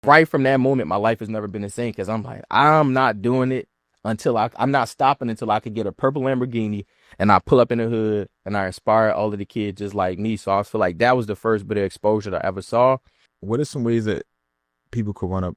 right from that moment, my life has never been the same because I'm like, I'm not doing it until I'm not stopping until I could get a purple Lamborghini and I pull up in the hood and I inspire all of the kids just like me. So I feel like that was the first bit of exposure that I ever saw. What are some ways that people could run up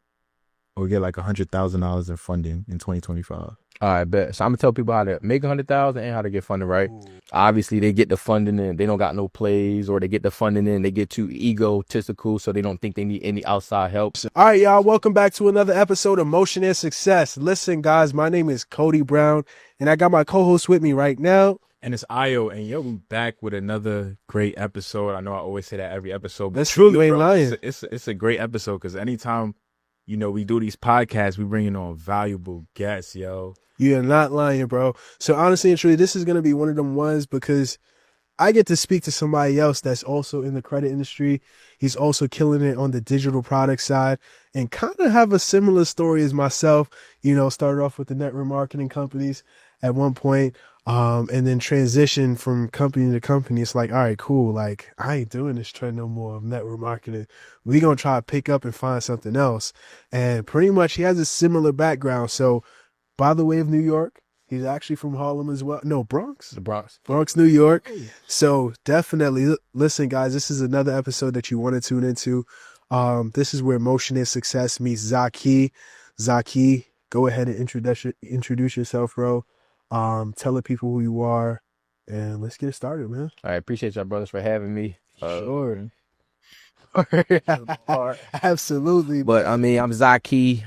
or get like $100,000 in funding in 2025? All right, bet. So I'm gonna tell people how to make 100,000 and how to get funding, right? Ooh. Obviously, they get the funding and they don't got no plays, or they get the funding and they get too egotistical, so they don't think they need any outside help. All right, y'all. Welcome back to another episode of Motion and Success. Listen, guys, my name is Cody Brown, and I got my co-host with me right now. And it's Ayo, and yo, we back with another great episode. I know I always say that every episode, but That's truly, you ain't bro, lying. It's a great episode because anytime, we do these podcasts, we bring in on valuable guests, yo. You're not lying, bro. So honestly and truly, this is going to be one of them ones because I get to speak to somebody else that's also in the credit industry. He's also killing it on the digital product side and kind of have a similar story as myself. Started off with the network marketing companies at one point, and then transitioned from company to company. It's like, all right, cool. Like, I ain't doing this trend no more of network marketing. We going to try to pick up and find something else. And pretty much he has a similar background. So by the way of New York, he's actually from Harlem as well. No, Bronx. The Bronx. Bronx, New York. So definitely listen, guys, this is another episode that you want to tune into. This is where Motion and Success meets Zakee. Zakee, go ahead and introduce yourself, bro. Tell the people who you are, and let's get started, man. I appreciate y'all brothers for having me. Sure. Absolutely. But I mean, I'm Zakee.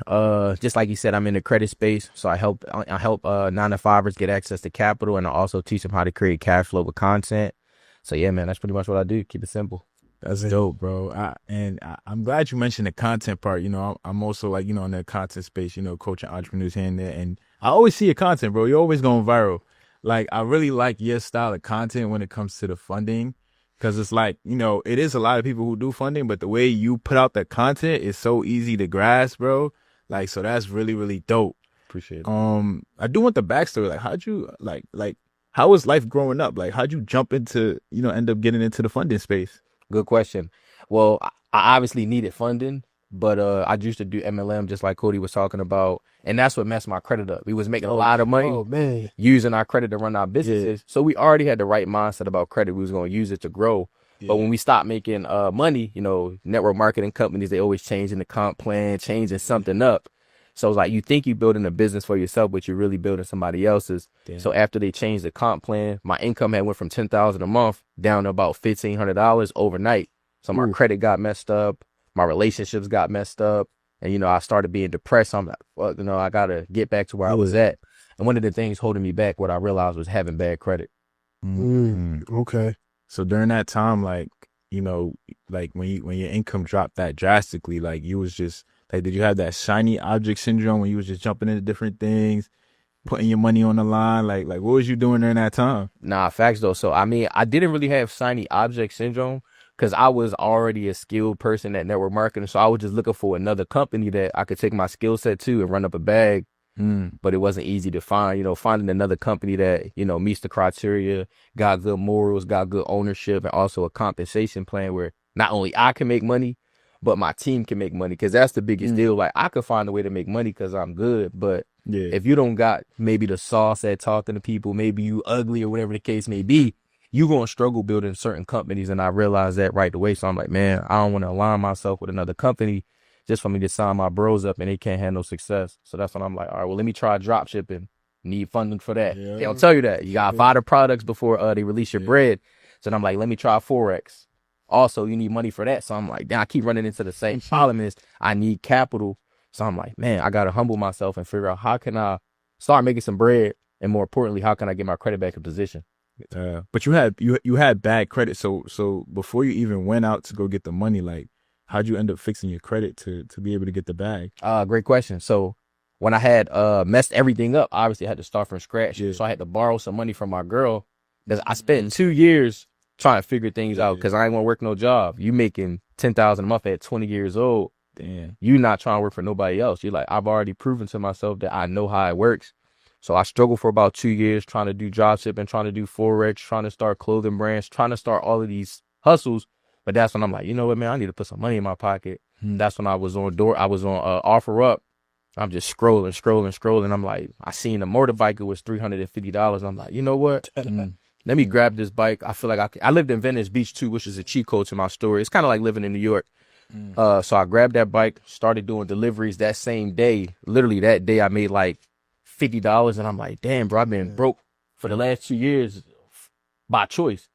Just like you said, I'm in the credit space, so I help 9-to-5ers get access to capital, and I also teach them how to create cash flow with content. So yeah, man, that's pretty much what I do. Keep it simple. That's dope, bro. I'm glad you mentioned the content part. I'm also in the content space, coaching entrepreneurs here and there. And I always see your content, bro. You're always going viral. Like, I really like your style of content when it comes to the funding. Because it's like, it is a lot of people who do funding, but the way you put out the content is so easy to grasp, bro. Like, so that's really, really dope. Appreciate it. I do want the backstory. Like, how'd you, how was life growing up? Like, how'd you jump into, end up getting into the funding space? Good question. Well, I obviously needed funding, but I used to do MLM just like Cody was talking about, and that's what messed my credit up. We was making a lot of money using our credit to run our businesses. Yeah. So we already had the right mindset about credit. We was going to use it to grow. Yeah. But when we stopped making money, network marketing companies, they always changing the comp plan, changing something up. So it's like you think you're building a business for yourself, but you're really building somebody else's. Damn. So after they changed the comp plan, my income had went from $10,000 a month down to about $1,500 overnight. So my credit got messed up, my relationships got messed up, and I started being depressed. So I'm like, well, I gotta get back to where I was at. And one of the things holding me back, what I realized was having bad credit. Okay. So during that time, when your income dropped that drastically, you was just. Like, did you have that shiny object syndrome when you was just jumping into different things, putting your money on the line? Like what was you doing during that time? Nah, facts though. So, I mean, I didn't really have shiny object syndrome because I was already a skilled person at network marketing. So I was just looking for another company that I could take my skill set to and run up a bag. But it wasn't easy to find, finding another company that, meets the criteria, got good morals, got good ownership, and also a compensation plan where not only I can make money, but my team can make money, because that's the biggest deal. Like, I could find a way to make money because I'm good, but if you don't got maybe the sauce at talking to people, maybe you ugly or whatever the case may be, you're going to struggle building certain companies. And I realized that right away. So I'm like, man, I don't want to align myself with another company just for me to sign my bros up and they can't handle success. So that's when I'm like, all right, well, let me try drop shipping. Need funding for that. Yeah. They don't tell you that. You got to buy the products before they release your bread. So then I'm like, let me try Forex. Also, you need money for that. So I'm like, damn, I keep running into the same problem is I need capital. So I'm like, man, I got to humble myself and figure out how can I start making some bread? And more importantly, how can I get my credit back in position? But you had bad credit. So before you even went out to go get the money, like, how'd you end up fixing your credit to be able to get the bag? Great question. So when I had messed everything up, obviously I had to start from scratch. Yeah. So I had to borrow some money from my girl because I spent 2 years trying to figure things out because I ain't want to work no job. You making $10,000 a month at 20 years old. Damn. You not trying to work for nobody else. You're like, I've already proven to myself that I know how it works. So I struggled for about 2 years trying to do job shipping, trying to do Forex, trying to start clothing brands, trying to start all of these hustles. But that's when I'm like, you know what, man, I need to put some money in my pocket. That's when I was on Offer Up. I'm just scrolling. I'm like, I seen a motorbike. It was $350. I'm like, you know what? Let me grab this bike. I feel like I lived in Venice Beach too, which is a cheat code to my story. It's kind of like living in New York. So I grabbed that bike, started doing deliveries that same day. Literally that day, I made like $50, and I'm like, damn, bro, I've been broke for the last 2 years by choice.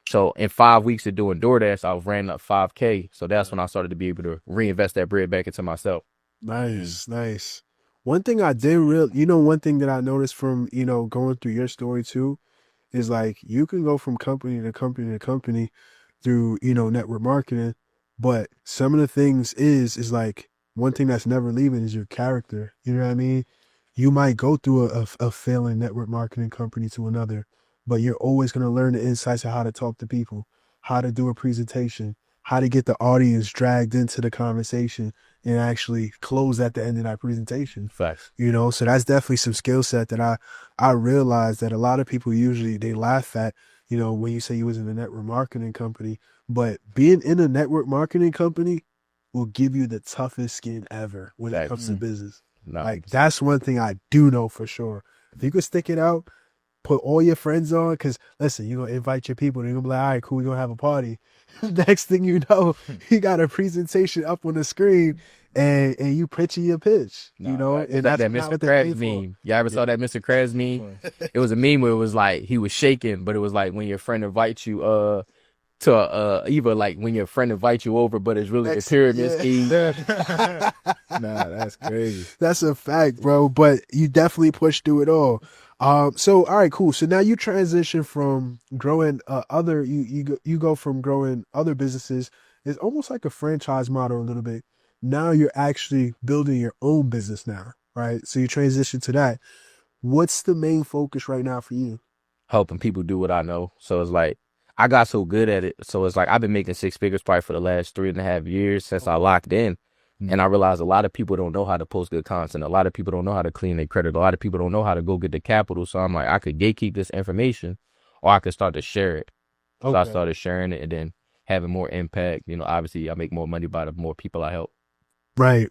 So in 5 weeks of doing DoorDash, I ran up 5K. So that's when I started to be able to reinvest that bread back into myself. Nice. One thing I did one thing that I noticed from, going through your story too, is like you can go from company to company to company through, network marketing, but some of the things is like one thing that's never leaving is your character. You know what I mean? You might go through a failing network marketing company to another, but you're always going to learn the insights of how to talk to people, how to do a presentation, how to get the audience dragged into the conversation and actually close at the end of that presentation. Facts. So that's definitely some skill set that I realized that a lot of people usually they laugh at, when you say you was in a network marketing company, but being in a network marketing company will give you the toughest skin ever when it comes to business. No. Like that's one thing I do know for sure. If you could stick it out, put all your friends on, because listen, you're going to invite your people, and you're going to be like, all right, cool, we're going to have a party. Next thing you know, you got a presentation up on the screen, and you pitching your pitch, Right. and that that's Mr. what they Krabs pay for. meme. Y'all ever saw that Mr. Krabs meme? It was a meme where it was like he was shaking, but it was like when your friend invites you to either like when your friend invites you over, but it's really a pyramid scheme. Nah, that's crazy. That's a fact, bro. But you definitely pushed through it all. So all right, cool. So now you transition from growing you go from growing other businesses. It's almost like a franchise model a little bit. Now you're actually building your own business now, right? So you transition to that. What's the main focus right now for you? Helping people do what I know. So it's like I got so good at it. So it's like I've been making 6 figures probably for the last 3.5 years since I locked in. And I realized a lot of people don't know how to post good content. A lot of people don't know how to clean their credit. A lot of people don't know how to go get the capital. So I'm like, I could gatekeep this information, or I could start to share it. So I started sharing it and then having more impact. Obviously I make more money by the more people I help. Right.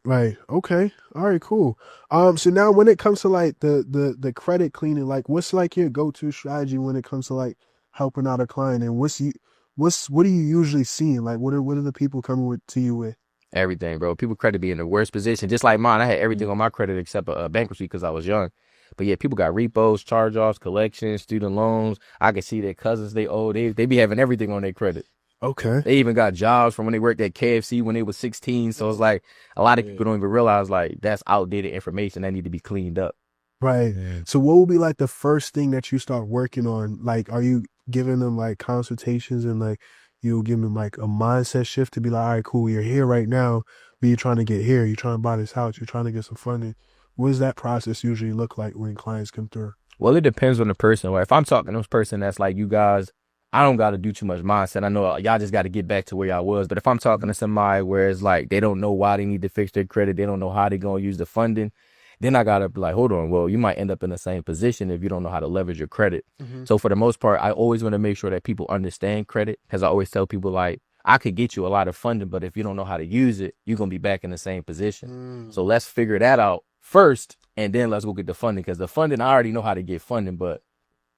Okay. All right, cool. So now when it comes to like the credit cleaning, like what's like your go-to strategy when it comes to like helping out a client, and what are you usually seeing? Like what are the people coming to you with? Everything, bro. People credit be in the worst position. Just like mine, I had everything on my credit except a bankruptcy because I was young. But yeah, people got repos, charge-offs, collections, student loans. I can see their cousins they owe. They be having everything on their credit. Okay. They even got jobs from when they worked at KFC when they was 16. So it's like a lot of people don't even realize like that's outdated information that need to be cleaned up. Right. Yeah. So what would be like the first thing that you start working on? Like, are you giving them like consultations and like you give them like a mindset shift to be like, all right, cool, you're here right now, but you're trying to get here, you're trying to buy this house, you're trying to get some funding. What does that process usually look like when clients come through? Well, it depends on the person. Or if I'm talking to this person that's like you guys, I don't got to do too much mindset. I know y'all just got to get back to where y'all was. But if I'm talking to somebody where it's like they don't know why they need to fix their credit, they don't know how they're going to use the funding, then I got to be like, hold on. Well, you might end up in the same position if you don't know how to leverage your credit. So for the most part, I always want to make sure that people understand credit, because I always tell people like, I could get you a lot of funding, but if you don't know how to use it, you're going to be back in the same position. So let's figure that out first, and then let's go get the funding, because the funding, I already know how to get funding, but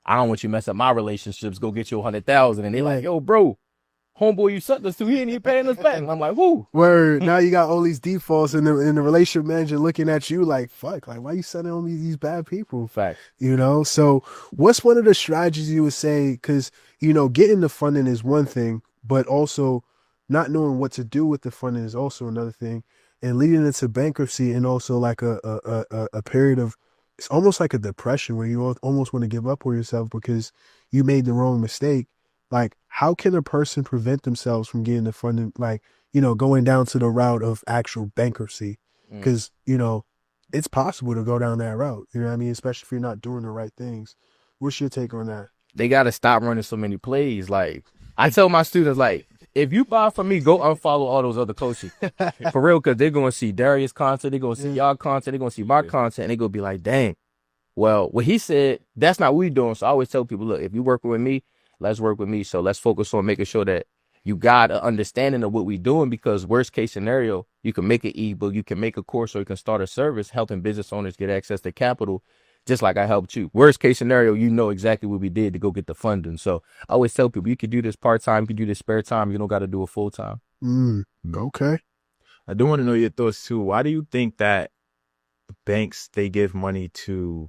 I don't want you to mess up my relationships, go get you 100,000. And they're like, yo, bro, homeboy, you sucked us to, he ain't even paying us back. And I'm like, whoo. Word. Now you got all these defaults, and the relationship manager looking at you like, fuck, like why you sending on these bad people? Fact. So what's one of the strategies you would say? Because getting the funding is one thing, but also not knowing what to do with the funding is also another thing, and leading into bankruptcy and also like a period of, it's almost like a depression where you almost want to give up on yourself because you made the wrong mistake. Like, how can a person prevent themselves from getting the funding, like, going down to the route of actual bankruptcy? Because, it's possible to go down that route. You know what I mean? Especially if you're not doing the right things. What's your take on that? They got to stop running so many plays. Like, I tell my students, like, if you buy from me, go unfollow all those other coaches. For real, because they're going to see Darius' content, they're going to see y'all content, they're going to see my content, and they're going to be like, dang, well, what he said, that's not what we doing. So I always tell people, look, if you working with me, let's work with me. So let's focus on making sure that you got an understanding of what we're doing, because worst case scenario, you can make an ebook, you can make a course, or you can start a service helping business owners get access to capital, just like I helped you. Worst case scenario, you know exactly what we did to go get the funding. So I always tell people, you can do this part-time, you can do this spare time, you don't got to do it full-time. Okay. I do want to know your thoughts too. Why do you think that banks, they give money to,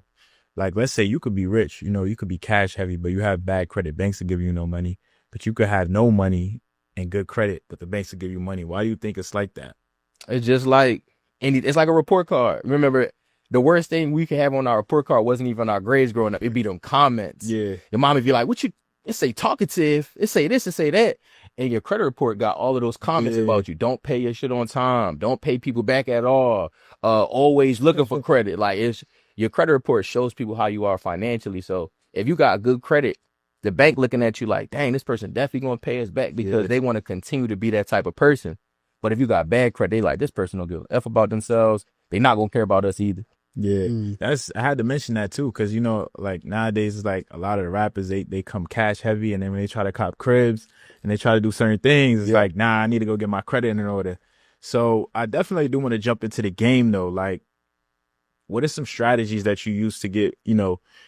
like, let's say you could be rich, you could be cash heavy, but you have bad credit. Banks will give you no money, but you could have no money and good credit, but the banks will give you money. Why do you think it's like that? It's just like it's like a report card. Remember, the worst thing we could have on our report card wasn't even our grades growing up. It'd be them comments. Yeah. Your mom would be like, it say talkative, it say this, it say that. And your credit report got all of those comments about you. Don't pay your shit on time. Don't pay people back at all. Always looking for credit. Like, your credit report shows people how you are financially. So if you got good credit, the bank looking at you like, dang, this person definitely going to pay us back, because they want to continue to be that type of person. But if you got bad credit, they like, this person don't give a F about themselves. They not going to care about us either. Yeah. I had to mention that too, because like nowadays it's like a lot of the rappers, they come cash heavy, and then when they try to cop cribs and they try to do certain things, it's like, nah, I need to go get my credit in order. So I definitely do want to jump into the game though. Like, what are some strategies that you use to get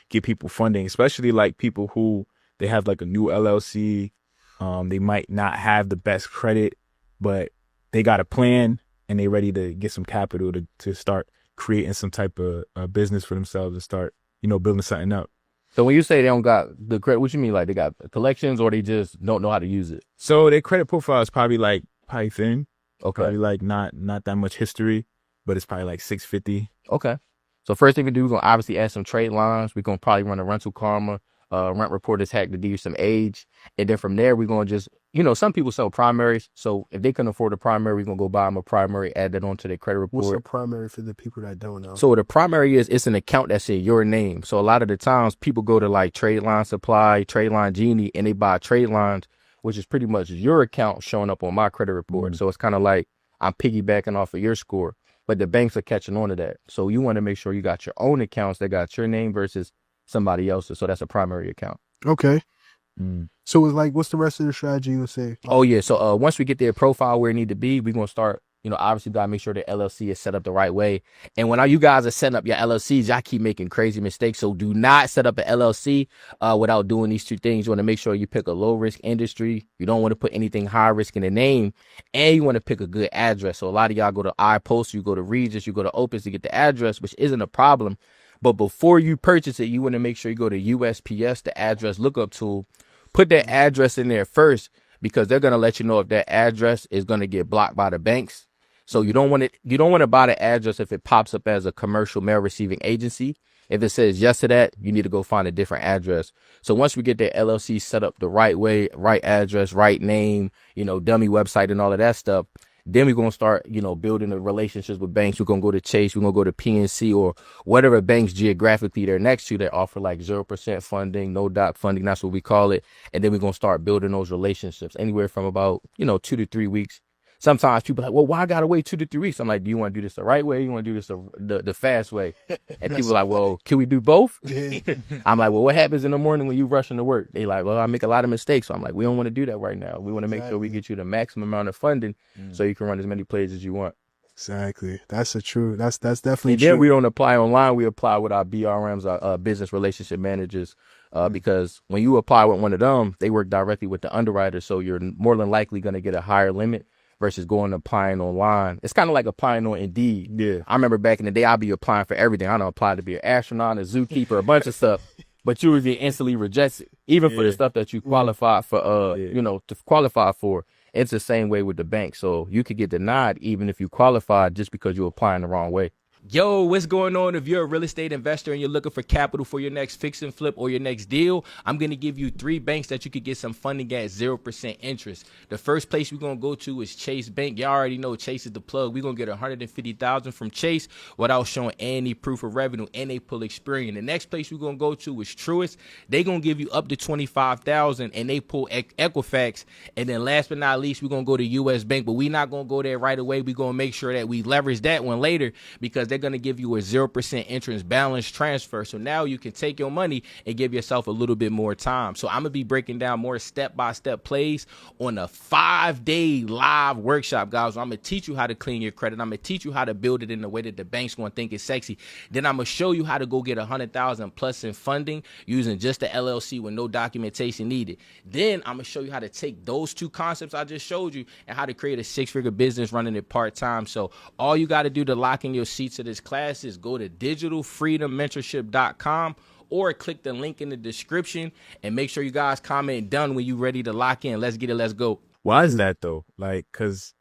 people funding, especially like people who they have like a new LLC, they might not have the best credit, but they got a plan and they ready to get some capital to start creating some type of business for themselves and start, building something up. So when you say they don't got the credit, what you mean? Like, they got collections, or they just don't know how to use it? So their credit profile is probably thin. Okay. Probably like not that much history, but it's probably like 650. Okay. So first thing we do, we're going to obviously add some trade lines. We're going to probably run a rental karma, rent reporters hack to give you some age. And then from there, we're going to just, some people sell primaries. So if they can afford a primary, we're going to go buy them a primary, add that onto their credit report. What's a primary for the people that don't know? So what a primary is, it's an account that's in your name. So a lot of the times people go to like Trade Line Supply, Trade Line Genie, and they buy trade lines, which is pretty much your account showing up on my credit report. So it's kind of like I'm piggybacking off of your score. But the banks are catching on to that. So you want to make sure you got your own accounts that got your name versus somebody else's. So that's a primary account. Okay. So it's like, what's the rest of the strategy you would say? Oh, yeah. So once we get their profile where it need to be, we're going to start, obviously got to make sure the LLC is set up the right way. And when you guys are setting up your LLCs, y'all keep making crazy mistakes. So do not set up an LLC without doing these two things. You want to make sure you pick a low risk industry. You don't want to put anything high risk in the name. And you want to pick a good address. So a lot of y'all go to iPost, you go to Regis, you go to Opus to get the address, which isn't a problem. But before you purchase it, you want to make sure you go to USPS, the address lookup tool. Put that address in there first, because they're going to let you know if that address is going to get blocked by the banks. So you don't want to buy the address if it pops up as a commercial mail receiving agency. If it says yes to that, you need to go find a different address. So once we get the LLC set up the right way, right address, right name, dummy website and all of that stuff, then we're going to start, building the relationships with banks. We're going to go to Chase. We're going to go to PNC or whatever banks geographically they're next to that offer like 0% funding, no doc funding. That's what we call it. And then we're going to start building those relationships anywhere from about, 2 to 3 weeks. Sometimes people are like, well, why I got to wait 2 to 3 weeks? I'm like, do you want to do this the right way? You want to do this the fast way? And people are like, well, can we do both? I'm like, well, what happens in the morning when you rushing to work? They like, well, I make a lot of mistakes. So I'm like, we don't want to do that right now. We want to make sure we get you the maximum amount of funding so you can run as many plays as you want. Exactly. That's definitely and true. Then we don't apply online. We apply with our BRMs, our business relationship managers, because when you apply with one of them, they work directly with the underwriter. So you're more than likely going to get a higher limit versus going and applying online. It's kind of like applying on Indeed. Yeah. I remember back in the day, I'd be applying for everything. I don't apply to be an astronaut, a zookeeper, a bunch of stuff, but you would get instantly rejected, even for the stuff that you qualify for, to qualify for. It's the same way with the bank. So you could get denied even if you qualify just because you're applying the wrong way. Yo, what's going on? If you're a real estate investor and you're looking for capital for your next fix and flip or your next deal, I'm going to give you 3 banks that you could get some funding at 0% interest. The first place we're going to go to is Chase Bank. Y'all already know Chase is the plug. We're going to get $150,000 from Chase without showing any proof of revenue, and they pull Experian. The next place we're going to go to is Truist. They're going to give you up to $25,000 and they pull Equifax. And then last but not least, we're going to go to US Bank, but we're not going to go there right away. We're going to make sure that we leverage that one later because they're going to give you a 0% interest balance transfer. So now you can take your money and give yourself a little bit more time. So I'm going to be breaking down more step-by-step plays on a 5-day live workshop, guys. I'm going to teach you how to clean your credit. I'm going to teach you how to build it in the way that the bank's going to think it's sexy. Then I'm going to show you how to go get 100,000 plus in funding using just the LLC with no documentation needed. Then I'm going to show you how to take those two concepts I just showed you and how to create a 6-figure business running it part-time. So all you got to do to lock in your seats to this class is go to digitalfreedommentorship.com or click the link in the description and make sure you guys comment done when you're ready to lock in. Let's get it. Let's go. Why is that though? Like, cause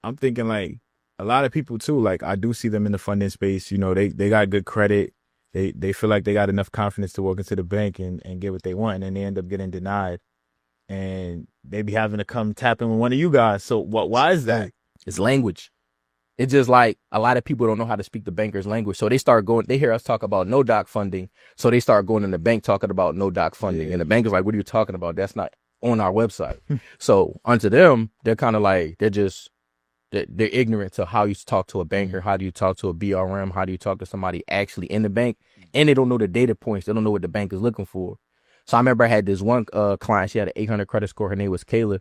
I'm thinking like a lot of people too, like I do see them in the funding space, you know, they got good credit. They feel like they got enough confidence to walk into the bank and get what they want, and then they end up getting denied. And they be having to come tap in with one of you guys. So why is that? It's language. It's just like a lot of people don't know how to speak the banker's language. So they hear us talk about no doc funding. So they start going in the bank talking about no doc funding. Yeah. And the banker's like, what are you talking about? That's not on our website. So unto them, they're kind of like, they're ignorant to how you talk to a banker. How do you talk to a BRM? How do you talk to somebody actually in the bank? And they don't know the data points. They don't know what the bank is looking for. So I remember I had this one client. She had an 800 credit score. Her name was Kayla.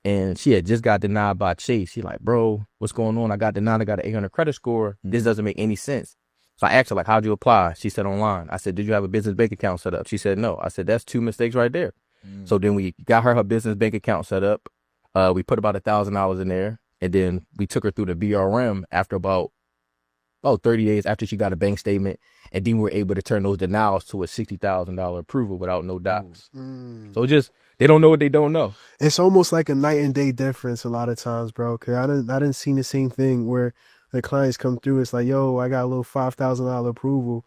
And she had just got denied by Chase. She like, bro, what's going on? I got denied. I got an 800 credit score. This doesn't make any sense. So I asked her, like, how'd you apply? She said online. I said, did you have a business bank account set up? She said, no. I said, that's 2 mistakes right there. So then we got her business bank account set up. We put about $1,000 in there. And then we took her through the BRM after about 30 days after she got a bank statement. And then we were able to turn those denials to a $60,000 approval without no docs. So just, they don't know what they don't know. It's almost like a night and day difference a lot of times, bro. Cause I didn't see the same thing where the clients come through. It's like, yo, I got a little $5,000 approval.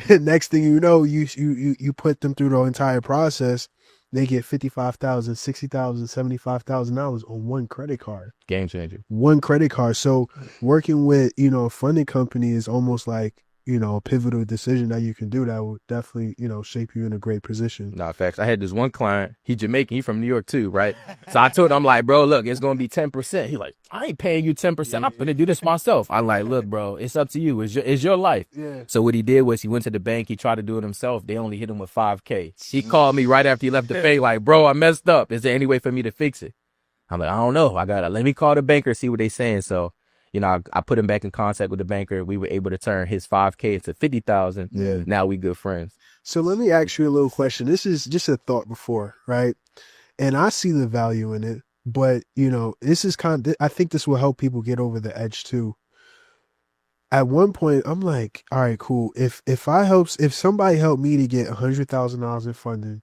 Next thing you know, you put them through the entire process. They get $55,000, $60,000, $75,000 on one credit card. Game changer. One credit card. So working with, a funding company is almost like, a pivotal decision that you can do that will definitely, shape you in a great position. Nah, facts. I had this one client, he Jamaican, he from New York too, right? So I told him, I'm like, bro, look, it's going to be 10%. He like, I ain't paying you 10%. Yeah. I'm going to do this myself. I'm like, look, bro, it's up to you. It's your life. Yeah. So what he did was he went to the bank. He tried to do it himself. They only hit him with $5K. He called me right after he left the bank like, bro, I messed up. Is there any way for me to fix it? I'm like, I don't know. Let me call the banker, see what they saying. So, I put him back in contact with the banker. We were able to turn his $5K into $50,000. Yeah. Now we good friends. So let me ask you a little question. This is just a thought before, right? And I see the value in it, but this is I think this will help people get over the edge too. At one point, I'm like, all right, cool. If somebody helped me to get $100,000 in funding,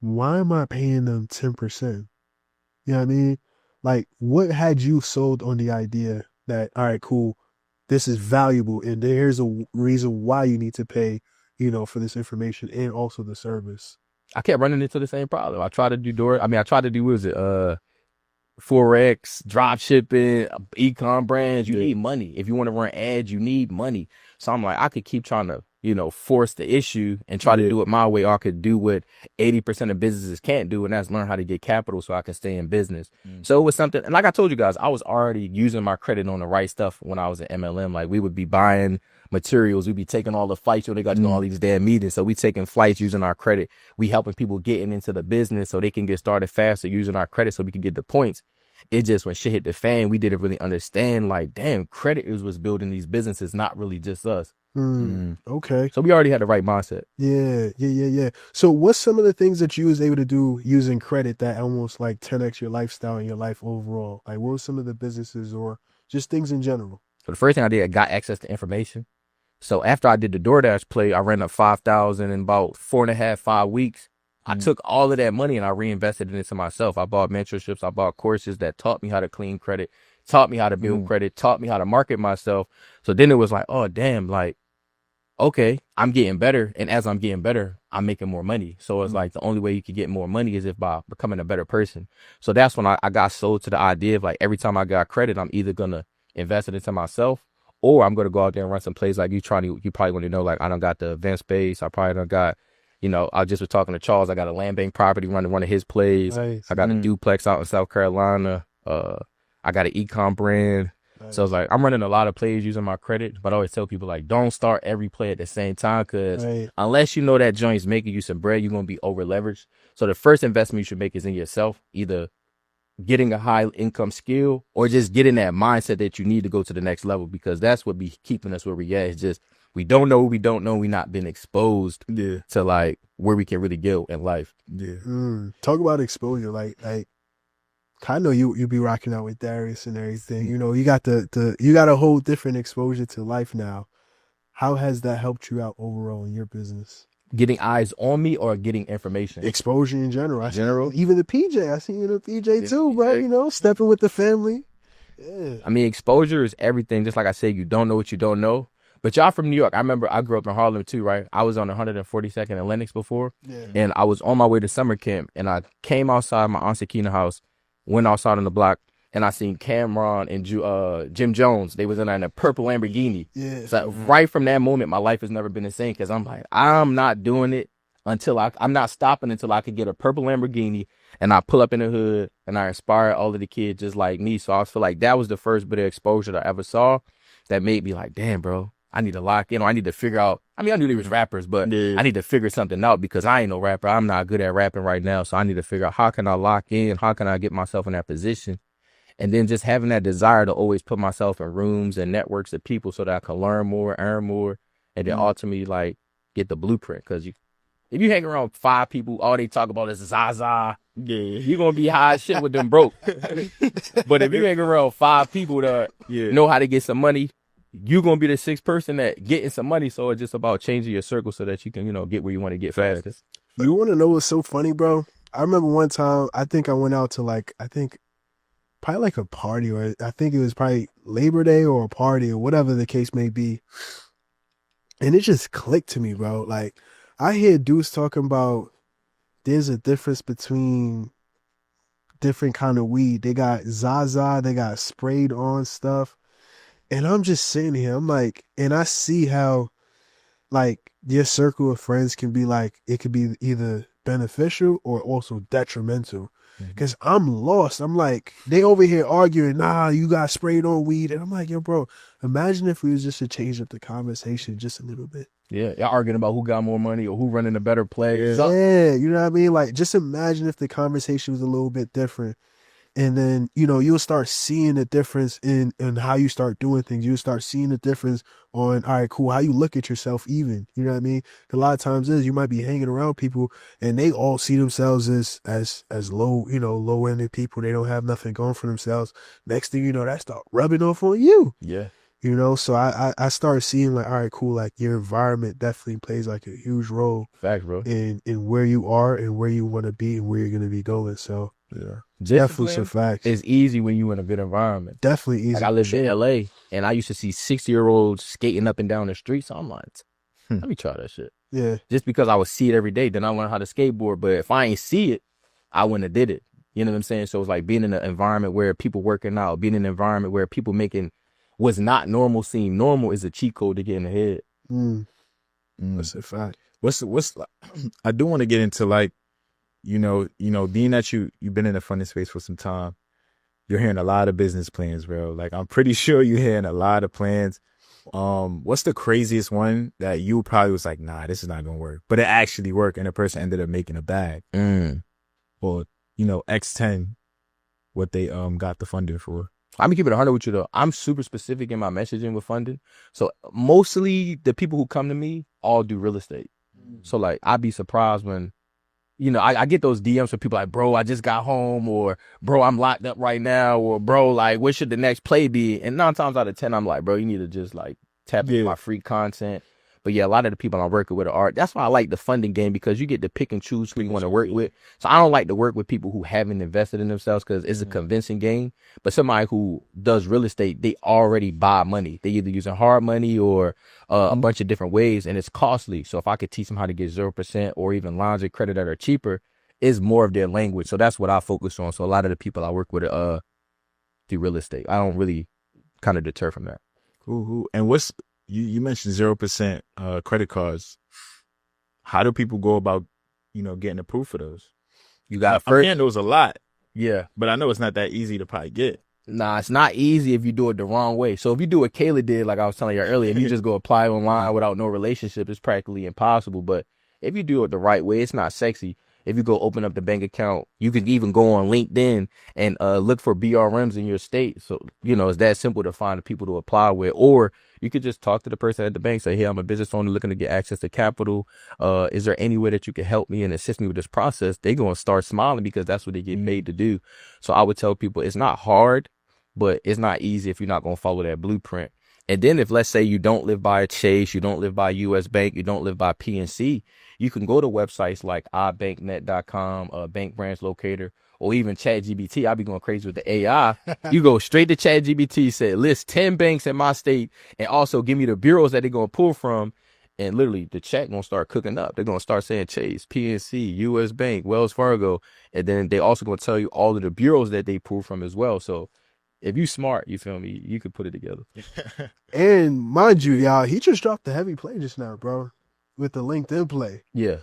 why am I paying them 10%? You know what I mean? Like, what had you sold on the idea that, all right, cool, this is valuable, and here's a reason why you need to pay, for this information and also the service? I kept running into the same problem. I tried to do Forex, drop shipping, e-com brands. You need money. If you want to run ads, you need money. So I'm like, I could keep trying to, force the issue and try to do it my way, or I could do what 80% of businesses can't do, and that's learn how to get capital so I can stay in business. So it was something, and like I told you guys, I was already using my credit on the right stuff when I was at MLM. Like, we would be buying materials, we'd be taking all the flights, they got to do all these damn meetings. So we taking flights using our credit. We helping people getting into the business so they can get started faster using our credit so we can get the points. It just, when shit hit the fan, we didn't really understand, like, damn, credit is what's building these businesses, not really just us. Okay. So we already had the right mindset. Yeah. So what's some of the things that you was able to do using credit that almost like 10x your lifestyle and your life overall? Like, what were some of the businesses or just things in general? So the first thing I did, I got access to information. So after I did the DoorDash play, I ran up 5,000 in about 4.5, 5 weeks. I took all of that money and I reinvested it into myself. I bought mentorships. I bought courses that taught me how to clean credit, taught me how to build credit, taught me how to market myself. So then it was like, oh, damn, like, okay, I'm getting better. And as I'm getting better, I'm making more money. So it's like the only way you can get more money is if by becoming a better person. So that's when I got sold to the idea of, like, every time I got credit, I'm either going to invest it into myself, or I'm going to go out there and run some plays like you probably want to know, like, I done got the event space. I probably done got, I just was talking to Charles. I got a land bank property running one of his plays. Nice. I got a duplex out in South Carolina. I got an e-com brand. So it's like I'm running a lot of plays using my credit, but I always tell people like don't start every play at the same time because unless you know that joint's making you some bread, you're gonna be over leveraged. So the first investment you should make is in yourself, either getting a high income skill or just getting that mindset that you need to go to the next level, because that's what be keeping us where we at. It's just we don't know what we don't know. We not been exposed to like where we can really go in life. Talk about exposure, like I know you be rocking out with Darius and everything. You know, you got you got a whole different exposure to life now. How has that helped you out overall in your business? Getting eyes on me or getting information? Exposure in general. Even the PJ. I see you in the PJ too, bro. You know, stepping with the family. Yeah. I mean, exposure is everything. Just like I said, you don't know what you don't know. But y'all from New York. I remember I grew up in Harlem too, right? I was on 142nd and Lenox before. Yeah. And I was on my way to summer camp. And I came outside my Aunt Sakina house, went outside on the block, and I seen Cameron and Jim Jones. They was in a purple Lamborghini. Yeah. So right from that moment, my life has never been the same because I'm like, I'm not doing it until I'm not stopping until I could get a purple Lamborghini and I pull up in the hood and I inspire all of the kids just like me. So I feel like that was the first bit of exposure that I ever saw that made me like, damn, bro, I need to lock in, or I need to figure out. I mean, I knew there was rappers, but I need to figure something out because I ain't no rapper. I'm not good at rapping right now. So I need to figure out how can I lock in? How can I get myself in that position? And then just having that desire to always put myself in rooms and networks of people so that I can learn more, earn more, and then ultimately like get the blueprint. Because if you hang around 5 people, all they talk about is Zaza, you're going to be high as shit with them broke. But if you hang around 5 people that know how to get some money, you're going to be the 6th person that getting some money. So it's just about changing your circle so that you can, get where you want to get fast. You want to know what's so funny, bro? I remember one time, I think I went out to probably like a party, or I think it was probably Labor Day or a party or whatever the case may be. And it just clicked to me, bro. Like, I hear dudes talking about there's a difference between different kind of weed. They got Zaza, they got sprayed on stuff. And I'm just sitting here, I'm like, and I see how, like, your circle of friends can be like, it could be either beneficial or also detrimental. Because I'm lost. I'm like, they over here arguing, nah, you got sprayed on weed. And I'm like, yo, bro, imagine if we was just to change up the conversation just a little bit. Yeah, y'all arguing about who got more money or who running a better play. Yeah, you know what I mean? Like, just imagine if the conversation was a little bit different. And then, you'll start seeing the difference in how you start doing things. You'll start seeing the difference on, all right, cool, how you look at yourself even. You know what I mean? A lot of times you might be hanging around people and they all see themselves as low, low-ended people. They don't have nothing going for themselves. Next thing you know, that start rubbing off on you. Yeah. So I started seeing like, all right, cool, like your environment definitely plays like a huge role. Facts, bro. In where you are and where you want to be and where you're going to be going. So yeah. Definitely some facts. It's easy when you in a good environment. Definitely easy. Like I lived in LA and I used to see 60-year-olds skating up and down the street. So I'm like, let me try that shit. Yeah. Just because I would see it every day, then I learned how to skateboard. But if I ain't see it, I wouldn't have did it. You know what I'm saying? So it's like being in an environment where people working out, being in an environment where people making what's not normal seem normal is a cheat code to get in the head. That's a fact. What's I do want to get into like, being that you've been in the funding space for some time, you're hearing a lot of business plans, bro. Like I'm pretty sure you're hearing a lot of plans. What's the craziest one that you probably was like, nah, this is not gonna work, but it actually worked and the person ended up making a bag? Or X10, what they got the funding for. I'm gonna keep it 100 with you though. I'm super specific in my messaging with funding. So mostly the people who come to me all do real estate. So like I'd be surprised when, I get those DMs from people like, bro, I just got home, or bro, I'm locked up right now, or bro, like what should the next play be? And 9 times out of 10, I'm like, bro, you need to just like tap into my free content. But yeah, a lot of the people I'm working with are. That's why I like the funding game, because you get to pick and choose who you want to work with. So I don't like to work with people who haven't invested in themselves because it's a convincing game. But somebody who does real estate, they already buy money. They either using hard money or a bunch of different ways, and it's costly. So if I could teach them how to get 0% or even lines of credit that are cheaper, it's more of their language. So that's what I focus on. So a lot of the people I work with do real estate. I don't really kind of deter from that. Cool. And what's you mentioned 0% credit cards. How do people go about, getting approved for those? You got I'm hearing those a lot. Yeah. But I know it's not that easy to probably get. Nah, it's not easy if you do it the wrong way. So if you do what Kayla did, like I was telling you earlier, if you just go apply online without no relationship, it's practically impossible. But if you do it the right way, it's not sexy. If you go open up the bank account, you can even go on LinkedIn and look for BRMs in your state. So, it's that simple to find the people to apply with. Or you could just talk to the person at the bank, say, hey, I'm a business owner looking to get access to capital. Is there any way that you can help me and assist me with this process? They're going to start smiling because that's what they get paid to do. So I would tell people it's not hard, but it's not easy if you're not going to follow that blueprint. And then if, let's say, you don't live by a Chase, you don't live by US Bank, you don't live by PNC, you can go to websites like ibanknet.com, bank branch locator, or even ChatGPT. I'll be going crazy with the AI. You go straight to ChatGPT, say, list 10 banks in my state, and also give me the bureaus that they're going to pull from. And literally the chat going to start cooking up. They're going to start saying Chase, PNC, US Bank, Wells Fargo. And then they also going to tell you all of the bureaus that they pull from as well. So if you smart, you feel me, you could put it together. And mind you, y'all, he just dropped the heavy play just now, bro, with the LinkedIn play. Yeah.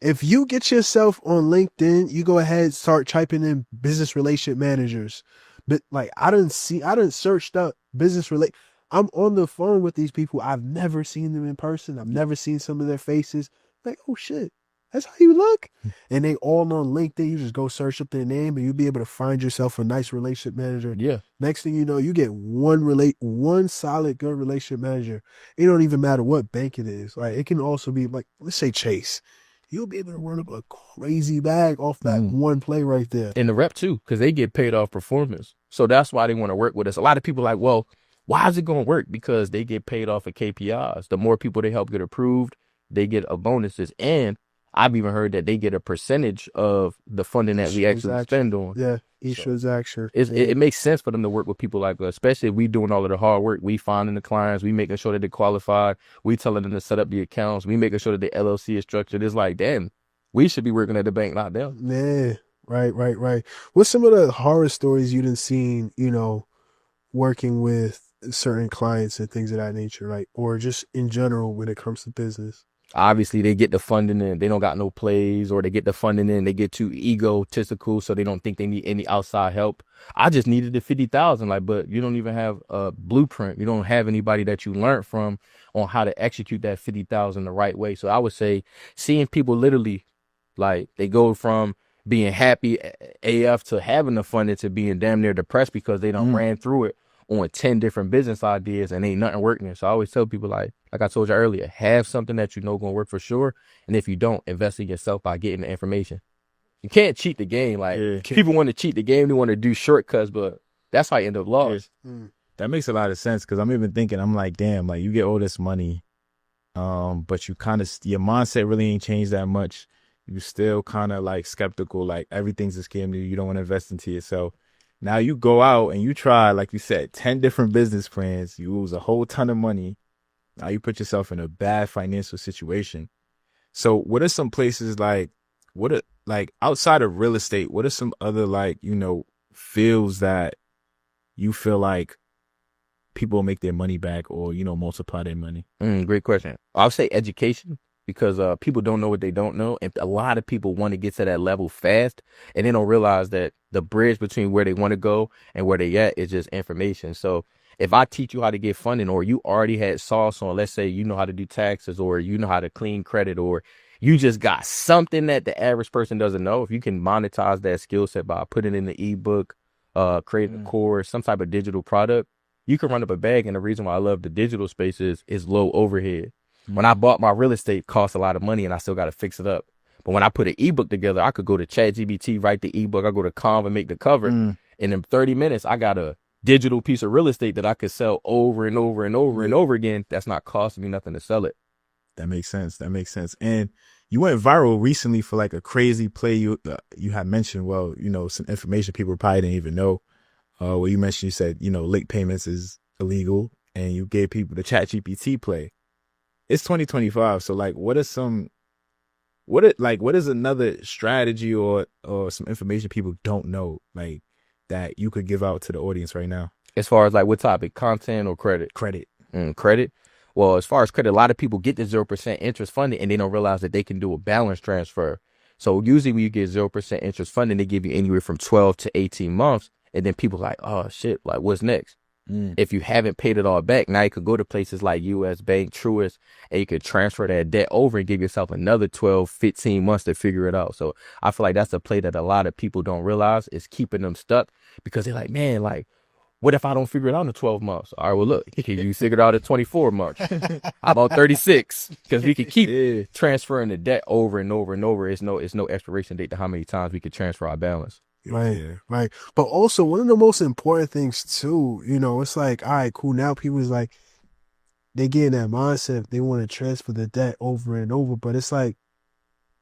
If you get yourself on LinkedIn, you go ahead, start typing in business relationship managers. But like, I didn't searched up business relate. I'm on the phone with these people. I've never seen them in person. I've never seen some of their faces. Like, oh shit, that's how you look. And they all on LinkedIn. You just go search up their name and you'll be able to find yourself a nice relationship manager. Yeah. Next thing you know, you get one solid good relationship manager. It don't even matter what bank it is. Like, it can also be like, let's say Chase. You'll be able to run up a crazy bag off that one play right there. And the rep too, because they get paid off performance. So that's why they want to work with us. A lot of people are like, well, why is it going to work? Because they get paid off of KPIs. The more people they help get approved, they get a bonuses. And I've even heard that they get a percentage of the funding that we actually spend on. Yeah, each transaction. It makes sense for them to work with people like us, especially if we doing all of the hard work. We finding the clients, we making sure that they're qualified, we telling them to set up the accounts, we making sure that the LLC is structured. It's like, damn, we should be working at the bank, not them. Yeah, right. What's some of the horror stories you done seen, working with certain clients and things of that nature, right? Or just in general when it comes to business? Obviously, they get the funding in, they don't got no plays, or they get the funding in, they get too egotistical, so they don't think they need any outside help. I just needed the 50,000, like, but you don't even have a blueprint. You don't have anybody that you learned from on how to execute that 50,000 the right way. So I would say seeing people literally, like, they go from being happy AF to having the funding to being damn near depressed because they done ran through it on 10 different business ideas and ain't nothing working. So I always tell people, like I told you earlier, have something that you know going to work for sure. And if you don't, invest in yourself by getting the information. You can't cheat the game. Like, people want to cheat the game. They want to do shortcuts, but that's how you end up lost. That makes a lot of sense, because I'm even thinking, I'm like, damn, like, you get all this money, but you kind of, your mindset really ain't changed that much. You still kind of like skeptical, like everything's a scam to you. You don't want to invest into yourself. Now you go out and you try, like you said, 10 different business plans. You lose a whole ton of money. Now you put yourself in a bad financial situation. So what are some places like outside of real estate, what are some other fields that you feel like people make their money back or, multiply their money? Great question. I'll say education, because people don't know what they don't know. And a lot of people want to get to that level fast, and they don't realize that the bridge between where they want to go and where they at is just information. So if I teach you how to get funding, or you already had sauce on, let's say you know how to do taxes, or you know how to clean credit, or you just got something that the average person doesn't know, if you can monetize that skill set by putting in the ebook, creating a course, some type of digital product, you can run up a bag. And the reason why I love the digital space is low overhead. When I bought my real estate, it cost a lot of money and I still got to fix it up. But when I put an ebook together, I could go to ChatGPT, write the ebook. I go to Canva, make the cover. And in 30 minutes, I got a digital piece of real estate that I could sell over and over and over and over again. That's not costing me nothing to sell it. That makes sense. And you went viral recently for like a crazy play. You had mentioned, some information people probably didn't even know. Where you mentioned, you said, late payments is illegal, and you gave people the ChatGPT play. It's 2025. So like, what is another strategy or some information people don't know, like, that you could give out to the audience right now? As far as like what topic, content or credit? Credit. Credit. Well, as far as credit, a lot of people get the 0% interest funding and they don't realize that they can do a balance transfer. So usually when you get 0% interest funding, they give you anywhere from 12 to 18 months. And then people like, oh shit, like what's next? Mm. If you haven't paid it all back, now you could go to places like US Bank, Truist, and you could transfer that debt over and give yourself another 12, 15 months to figure it out. So I feel like that's a play that a lot of people don't realize is keeping them stuck because they're like, man, like, what if I don't figure it out in 12 months? All right, well, look, you figured out in 24 months. How about 36? Because we could keep transferring the debt over and over and over. It's no expiration date to how many times we could transfer our balance. Right, right. But also one of the most important things too, you know, it's like, all right, cool. Now people is like, they get in that mindset, they want to transfer the debt over and over. But it's like,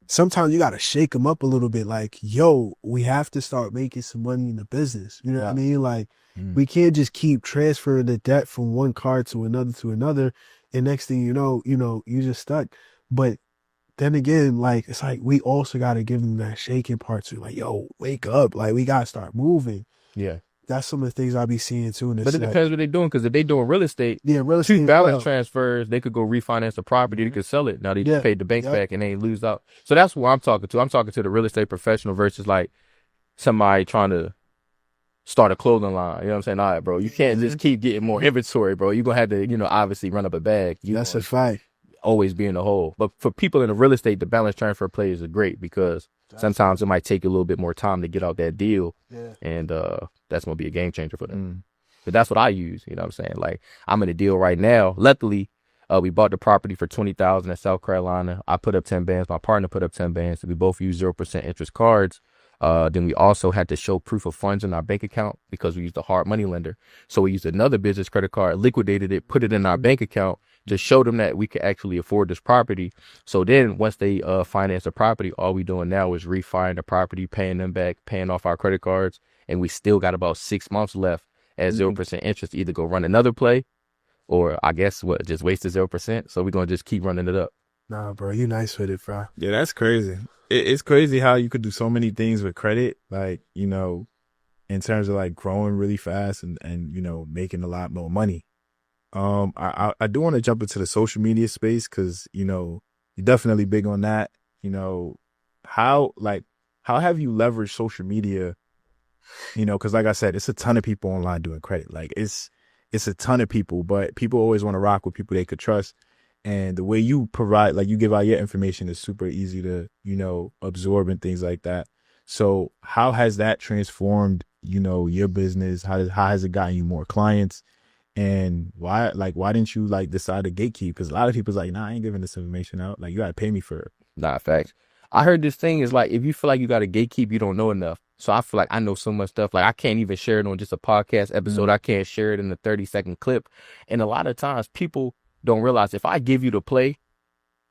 sometimes you got to shake them up a little bit. Like, yo, we have to start making some money in the business. You know what I mean? Like, we can't just keep transferring the debt from one card to another. And next thing you know, you just stuck. But then again, like, it's like, we also got to give them that shaking part too. Like, yo, wake up. Like, we got to start moving. Yeah. That's some of the things I'll be seeing too. But it depends what they're doing. Because if they doing real estate, real estate balance transfers, they could go refinance the property. They could sell it. Now they paid the bank back and they ain't lose out. So that's what I'm talking to. I'm talking to the real estate professional versus like somebody trying to start a clothing line. You know what I'm saying? All right, bro. You can't just keep getting more inventory, bro. You're going to have to, obviously run up a bag. That's a fact. Always be in the hole. But for people in the real estate, the balance transfer plays are great because sometimes it might take you a little bit more time to get out that deal. Yeah. And that's going to be a game changer for them. But that's what I use. You know what I'm saying? Like, I'm in a deal right now. Luckily, we bought the property for $20,000 in South Carolina. I put up 10 bands. My partner put up 10 bands. So we both use 0% interest cards. Then we also had to show proof of funds in our bank account because we used a hard money lender. So we used another business credit card, liquidated it, put it in our bank account, just show them that we could actually afford this property. So then once they finance the property, all we doing now is refining the property, paying them back, paying off our credit cards. And we still got about 6 months left at 0% interest to either go run another play or I guess just waste the 0%. So we're going to just keep running it up. Nah, bro, you nice with it, bro. Yeah, that's crazy. It's crazy how you could do so many things with credit, like, in terms of like growing really fast and making a lot more money. I do want to jump into the social media space because, you're definitely big on that. How have you leveraged social media? Because like I said, it's a ton of people online doing credit. Like it's a ton of people, but people always want to rock with people they could trust. And the way you provide, like you give out your information is super easy to, absorb and things like that. So how has that transformed, your business? How has it gotten you more clients? And why didn't you decide to gatekeep? Because a lot of people's like, nah, I ain't giving this information out. Like, you got to pay me for it. Nah, facts. I heard this thing is like, if you feel like you got to gatekeep, you don't know enough. So I feel like I know so much stuff. Like, I can't even share it on just a podcast episode. I can't share it in a 30-second clip. And a lot of times people don't realize if I give you the play,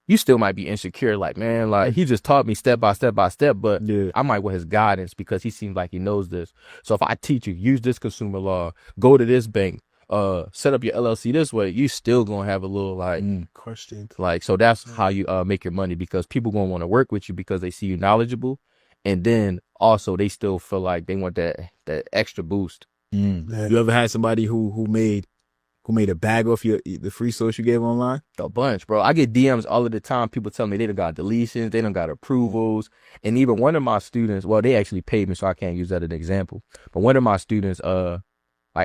you still might be insecure. Like, man, like he just taught me step by step by step, but I might want his guidance because he seems like he knows this. So if I teach you, use this consumer law, go to this bank, set up your LLC this way, you still gonna have a little questions. Like, so that's how you make your money because people gonna want to work with you because they see you knowledgeable, and then also they still feel like they want that extra boost. You ever had somebody who made a bag off the free sauce you gave online? A bunch, bro. I get DMs all of the time. People tell me they done got deletions, they done got approvals. And even one of my students, well, they actually paid me, so I can't use that as an example. But one of my students, like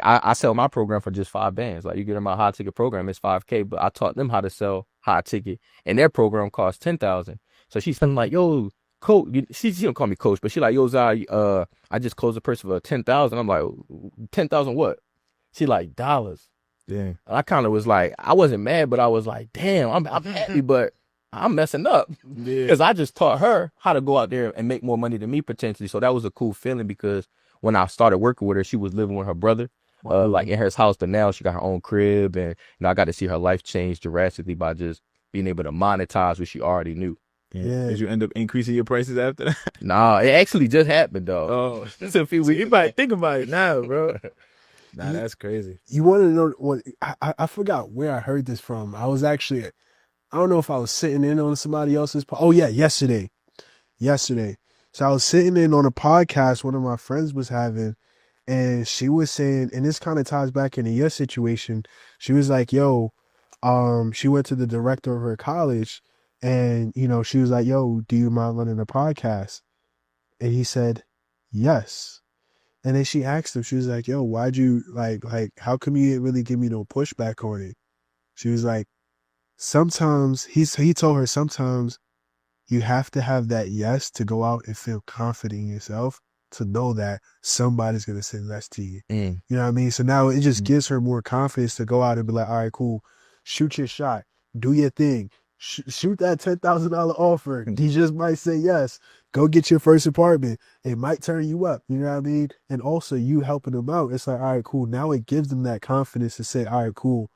I sell my program for just 5 bands. Like, you get in my high ticket program, it's $5K, but I taught them how to sell high ticket, and their program costs $10,000. So she's like, yo, coach, she don't call me coach, but she like, yo, Zai, I just closed a person for $10,000. I'm like, 10,000 what? She like, dollars. Yeah. I kind of was like, I wasn't mad, but I was like, damn, I'm happy, but I'm messing up because I just taught her how to go out there and make more money than me potentially. So that was a cool feeling because when I started working with her, she was living with her brother, like in her house. But now she got her own crib, and I got to see her life change drastically by just being able to monetize what she already knew. Yeah. Did you end up increasing your prices after that? Nah, it actually just happened though. Oh, just a few weeks. You might think about it now, bro. Nah, that's crazy. You want to know what? I forgot where I heard this from. I was actually, I don't know if I was sitting in on somebody else's. Oh yeah, yesterday. So I was sitting in on a podcast one of my friends was having, and she was saying, and this kind of ties back into your situation. She was like, yo, she went to the director of her college, and she was like, yo, do you mind running a podcast? And he said, yes. And then she asked him, she was like, yo, why'd you like, how come you didn't really give me no pushback on it? She was like, sometimes he told her sometimes you have to have that yes to go out and feel confident in yourself to know that somebody's going to say yes to you. You know what I mean? So now it just gives her more confidence to go out and be like, all right, cool. Shoot your shot. Do your thing. Shoot that $10,000 offer. He just might say yes. Go get your first apartment. It might turn you up. You know what I mean? And also you helping them out. It's like, all right, cool. Now it gives them that confidence to say, all right, cool.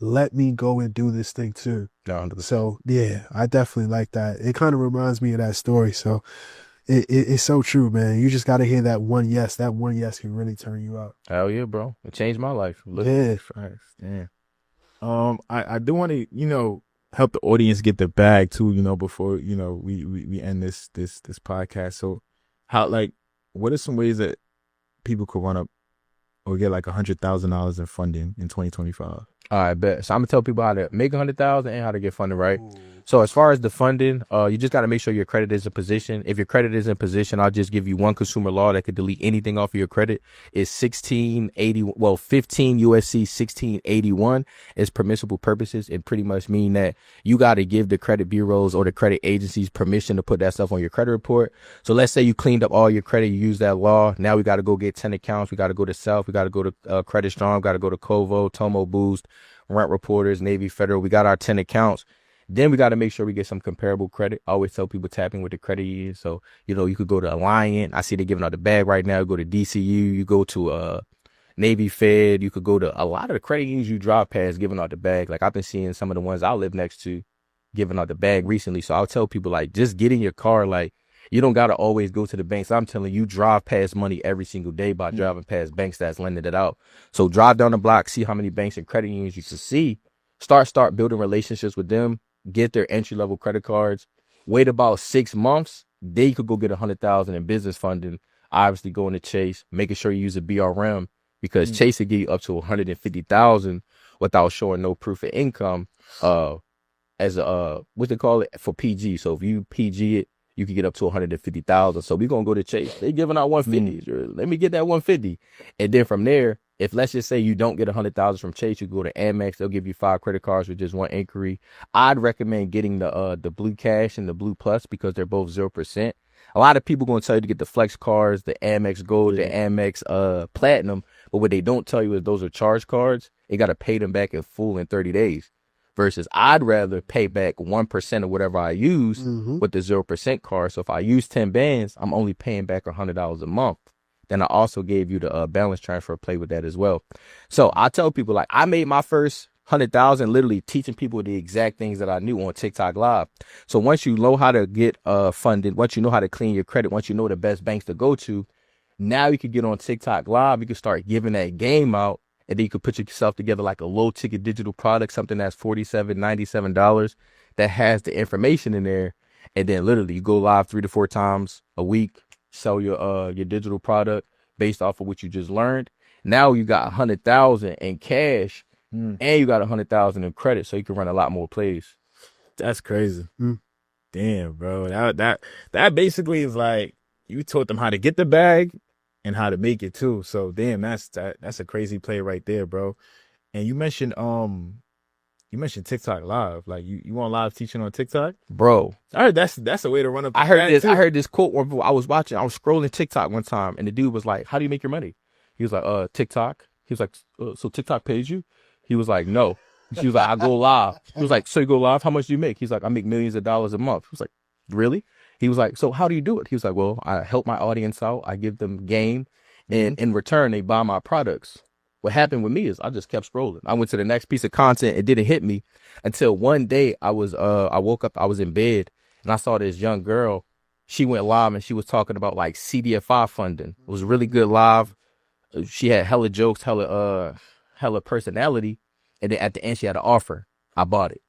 Let me go and do this thing too. 100%. So yeah, I definitely like that. It kind of reminds me of that story. So it's so true, man. You just got to hear that one yes. That one yes can really turn you up. Hell yeah, bro. It changed my life. Look, Yeah. Yeah. I do want to, help the audience get the bag too, before, we end this podcast. So what are some ways that people could run up or get like $100,000 in funding in 2025? All right, bet. So I'm gonna tell people how to make 100,000 and how to get funded, right? So as far as the funding, you just got to make sure your credit is in position. If your credit is in position, I'll just give you one consumer law that could delete anything off of your credit. It's 15 USC 1681 is permissible purposes. It pretty much mean that you got to give the credit bureaus or the credit agencies permission to put that stuff on your credit report. So let's say you cleaned up all your credit, you use that law. Now we got to go get 10 accounts. We got to go to Self. We got to go to Credit Strong. Got to go to Kovo, Tomo Boost, Rent Reporters, Navy Federal. We got our 10 accounts. Then we got to make sure we get some comparable credit. I always tell people tapping with the credit union. So, you could go to Alliant. I see they're giving out the bag right now. You go to DCU. You go to Navy Fed. You could go to a lot of the credit unions you drive past giving out the bag. Like I've been seeing some of the ones I live next to giving out the bag recently. So I'll tell people like just get in your car. Like you don't got to always go to the banks. I'm telling you, drive past money every single day by driving past banks that's lending it out. So drive down the block, see how many banks and credit unions you can see. Start building relationships with them. Get their entry-level credit cards, wait about 6 months, then you could go get 100,000 in business funding. Obviously going to Chase, making sure you use a BRM because Chase will give you up to 150,000 without showing no proof of income as a what they call it for PG. So if you PG it, you can get up to 150,000. So we're gonna go to Chase. They giving out 150. Let me get that 150. And then from there, if let's just say you don't get 100,000 from Chase, you go to Amex. They'll give you 5 credit cards with just 1 inquiry. I'd recommend getting the Blue Cash and the Blue Plus because they're both 0%. A lot of people gonna tell you to get the Flex cards, the Amex Gold, the Amex Platinum, but what they don't tell you is those are charge cards. You got to pay them back in full in 30 days. Versus I'd rather pay back 1% of whatever I use with the 0% card. So if I use 10 bands, I'm only paying back $100 a month. Then I also gave you the balance transfer play with that as well. So I tell people like I made my first 100,000 literally teaching people the exact things that I knew on TikTok Live. So once you know how to get funded, once you know how to clean your credit, once you know the best banks to go to, now you can get on TikTok Live. You can start giving that game out. And then you could put yourself together like a low ticket digital product, something that's $47, $97 that has the information in there. And then literally you go live 3 to 4 times a week, sell your digital product based off of what you just learned. Now you got 100,000 in cash and you got 100,000 in credit. So you can run a lot more plays. That's crazy. Damn, bro. That basically is like you taught them how to get the bag and how to make it too. So damn, that's a crazy play right there, bro. And you mentioned TikTok Live. Like you want live teaching on TikTok? Bro. I heard that's a way to run up. I heard this quote where I was scrolling TikTok one time and the dude was like, how do you make your money? He was like, TikTok. He was like, so TikTok pays you? He was like, no. He was like, I go live. He was like, so you go live? How much do you make? He's like, I make millions of dollars a month. He was like, really? He was like, so how do you do it? He was like, well, I help my audience out. I give them game. And in return, they buy my products. What happened with me is I just kept scrolling. I went to the next piece of content. It didn't hit me until one day I woke up, I was in bed and I saw this young girl. She went live and she was talking about like CDFI funding. It was really good live. She had hella jokes, hella personality. And then at the end, she had an offer. I bought it.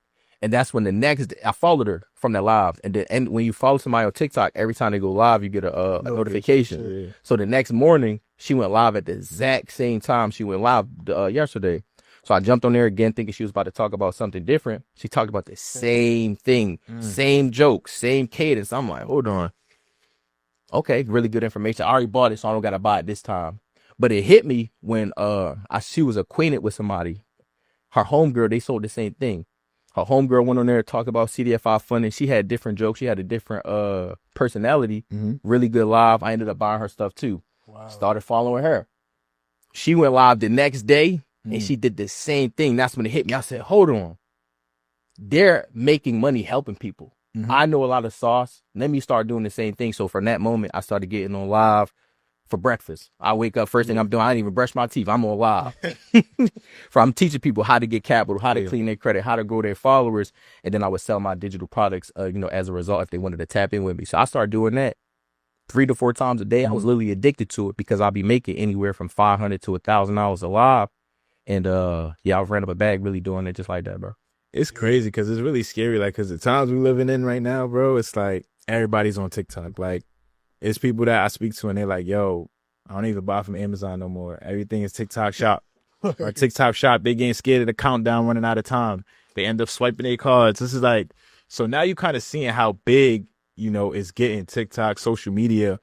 And that's when the next day, I followed her from the live. And when you follow somebody on TikTok, every time they go live, you get a notification. Yeah. So the next morning, she went live at the exact same time she went live yesterday. So I jumped on there again thinking she was about to talk about something different. She talked about the same thing, same joke, same cadence. I'm like, hold on. Okay, really good information. I already bought it, so I don't gotta buy it this time. But it hit me when she was acquainted with somebody. Her homegirl, they sold the same thing. Her homegirl went on there, talked about CDFI funding. She had different jokes. She had a different personality. Really good live. I ended up buying her stuff too. Wow. Started following her. She went live the next day and she did the same thing. That's when it hit me. I said, hold on. They're making money helping people. I know a lot of sauce. Let me start doing the same thing. So from that moment, I started getting on live for breakfast. I wake up, first thing I'm doing, I didn't even brush my teeth. I'm on live. I'm teaching people how to get capital, how to clean their credit, how to grow their followers. And then I would sell my digital products, as a result, if they wanted to tap in with me. So I started doing that 3 to 4 times a day. I was literally addicted to it because I'll be making anywhere from $500 to $1,000 a live. And I ran up a bag really doing it just like that, bro. It's crazy because it's really scary. Like, because the times we're living in right now, bro, it's like everybody's on TikTok. Like, it's people that I speak to and they're like, yo, I don't even buy from Amazon no more. Everything is TikTok shop. Or TikTok shop. They getting scared of the countdown running out of time. They end up swiping their cards. This is like, so now you kind of seeing how big, it's getting TikTok, social media,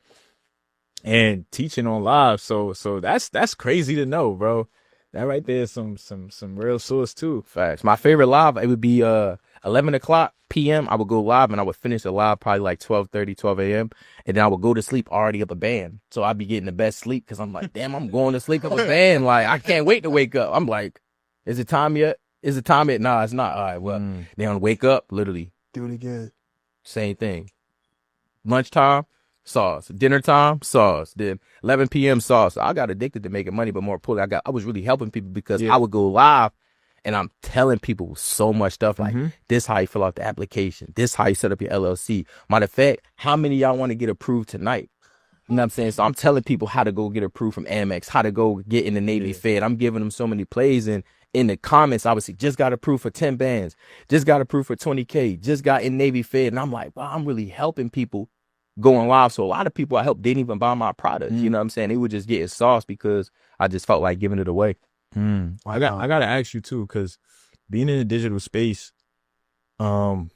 and teaching on live. So that's crazy to know, bro. That right there is some real source too. Facts. My favorite live, it would be 11 o'clock p.m. I would go live and I would finish the live probably like 12:30, 12 a.m. And then I would go to sleep already up a band. So I'd be getting the best sleep because I'm like, damn, I'm going to sleep up a band. Like, I can't wait to wake up. I'm like, is it time yet? Is it time yet? Nah, it's not. All right, well, then wake up, literally. Do it again. Same thing. Lunchtime, sauce. Dinner time, sauce. Then 11 p.m. sauce. I got addicted to making money, but more importantly, I was really helping people because I would go live and I'm telling people so much stuff like this how you fill out the application. This how you set up your LLC. Matter of fact, how many of y'all want to get approved tonight? You know what I'm saying? So I'm telling people how to go get approved from Amex, how to go get in the Navy Fed. I'm giving them so many plays, and in the comments, I would say, just got approved for 10 bands, just got approved for 20K, just got in Navy Fed. And I'm like, wow, I'm really helping people going live. So a lot of people I helped didn't even buy my product. You know what I'm saying? They would just get sauce because I just felt like giving it away. I got to ask you too, because being in the digital space, how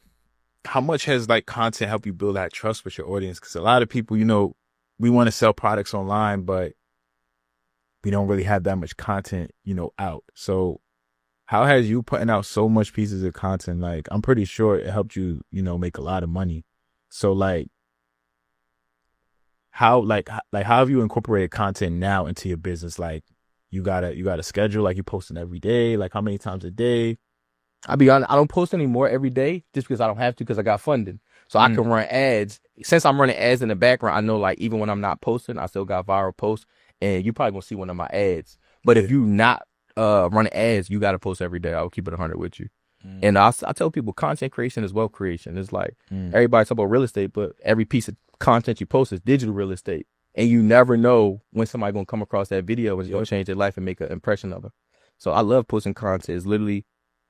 much has like content helped you build that trust with your audience? Because a lot of people, we want to sell products online, but we don't really have that much content, out. So how has you putting out so much pieces of content? Like, I'm pretty sure it helped you, make a lot of money. So like, how have you incorporated content now into your business? Like, you got a schedule, like you posting every day, like how many times a day? I'll be honest, I don't post anymore every day just because I don't have to because I got funding. So I can run ads. Since I'm running ads in the background, I know like even when I'm not posting, I still got viral posts and you probably gonna see one of my ads. But if you not running ads, you got to post every day. I'll keep it 100 with you. And I tell people content creation is wealth creation. It's like everybody talk about real estate, but every piece of content you post is digital real estate. And you never know when somebody gonna come across that video and it's gonna change their life and make an impression of them. So I love posting content. It's literally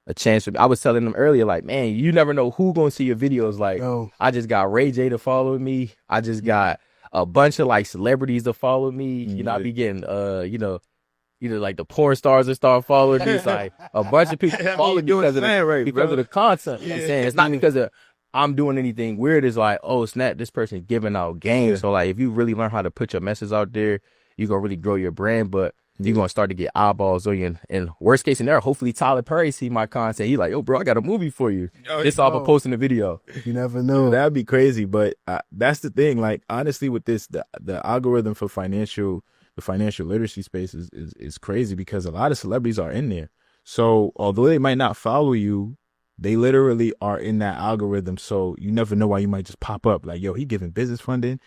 a chance for me. I was telling them earlier, like, man, you never know who gonna see your videos. Like, I just got Ray J to follow me. I just got a bunch of like celebrities to follow me. I be getting either like the porn stars that start following me. It's like a bunch of people follow me because of the content. You know what I'm saying? It's not because of I'm doing anything weird. It's like, oh snap, this person giving out game. So like if you really learn how to put your message out there, you're gonna really grow your brand, but you're gonna start to get eyeballs on you. And worst case scenario, hopefully Tyler Perry see my content. He's like, yo, bro, I got a movie for you. It's all for posting a video. You never know. That'd be crazy. But that's the thing. Like, honestly, with this, the algorithm for the financial literacy space is crazy because a lot of celebrities are in there. So although they might not follow you, they literally are in that algorithm. So you never know why you might just pop up like, yo, he giving business funding.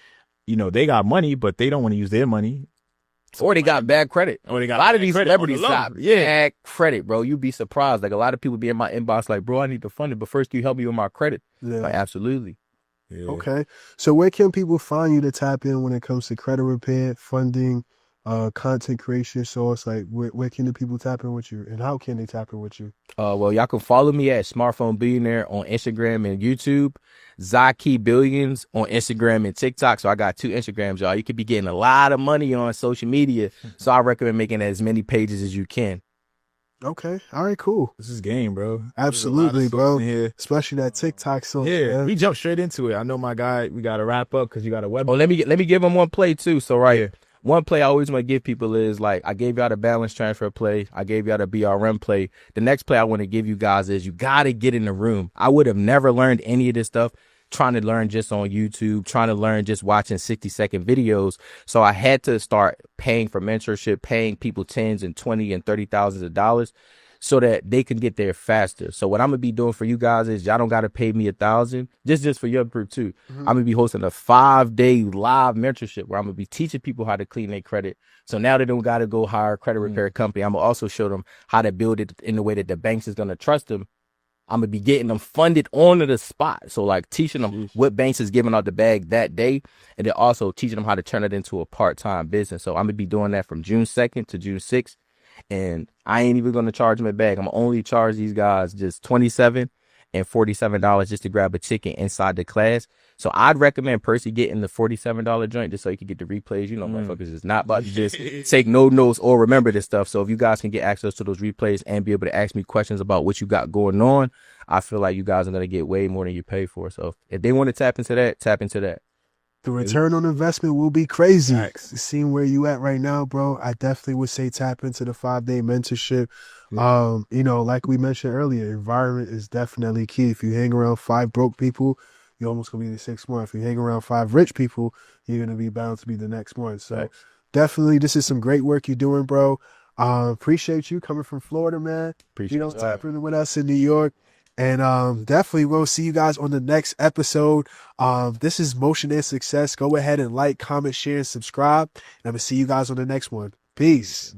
They got money, but they don't want to use their money. Or they got bad credit. Or they got a lot of these celebrities got bad credit, bro. You'd be surprised. Like a lot of people be in my inbox like, bro, I need the funding, but first can you help me with my credit? Yeah. Like, absolutely. Yeah. Okay. So where can people find you to tap in when it comes to credit repair, funding, content creation source? Like where can the people tap in with you and how can they tap in with you? Well, y'all can follow me at Smart Phone Billionaire on Instagram and YouTube. Zakee Billions on Instagram and TikTok. So I got 2 Instagrams, y'all. You could be getting a lot of money on social media. So I recommend making as many pages as you can. Okay. All right, cool. This is game, bro. Absolutely, There's a lot of bro. sauce in here. Especially that TikTok sauce. Yeah, man. we jump straight into it. I know my guy. We got to wrap up because you got a web. Oh, let me give them one play too. So right, Yeah. one play I always want to give people is like I gave y'all the balance transfer play, I gave y'all the BRM play. The next play I want to give you guys is you gotta get in the room. I would have never learned any of this stuff trying to learn just on YouTube, trying to learn just watching 60-second videos. So I had to start paying for mentorship, paying people tens and 20 and 30 thousands of dollars so that they can get there faster. So what I'm gonna be doing for you guys is y'all don't gotta pay me $1,000, just for your group too. I'm gonna be hosting a 5-day live mentorship where I'm gonna be teaching people how to clean their credit. So now they don't gotta go hire a credit repair company. I'm gonna also show them how to build it in the way that the banks is gonna trust them. I'm gonna be getting them funded on the spot. So like teaching them what banks is giving out the bag that day, and then also teaching them how to turn it into a part-time business. So I'm gonna be doing that from June 2nd to June 6th. And I ain't even gonna charge them a bag. I'm gonna only charge these guys just $27 and $47 just to grab a ticket inside the class. So I'd recommend Percy getting the $47 joint just so you can get the replays. You know, motherfuckers is not about to just take no notes or remember this stuff. So if you guys can get access to those replays and be able to ask me questions about what you got going on, I feel like you guys are gonna get way more than you pay for. So if they want to tap into that, tap into that. The return on investment will be crazy. Facts. Seeing where you at right now, bro, I definitely would say tap into the 5-day mentorship. You know, like we mentioned earlier, environment is definitely key. If you hang around 5 broke people, you're almost gonna be the 6th one. If you hang around 5 rich people, you're gonna be bound to be the next one. So Facts. definitely, this is some great work you're doing, bro. Appreciate you coming from Florida, man. Appreciate You know, it. tapping with us in New York. And definitely we'll see you guys on the next episode. This is Motion and Success. Go ahead and like, comment, share, and subscribe. And I'm gonna see you guys on the next one. Peace.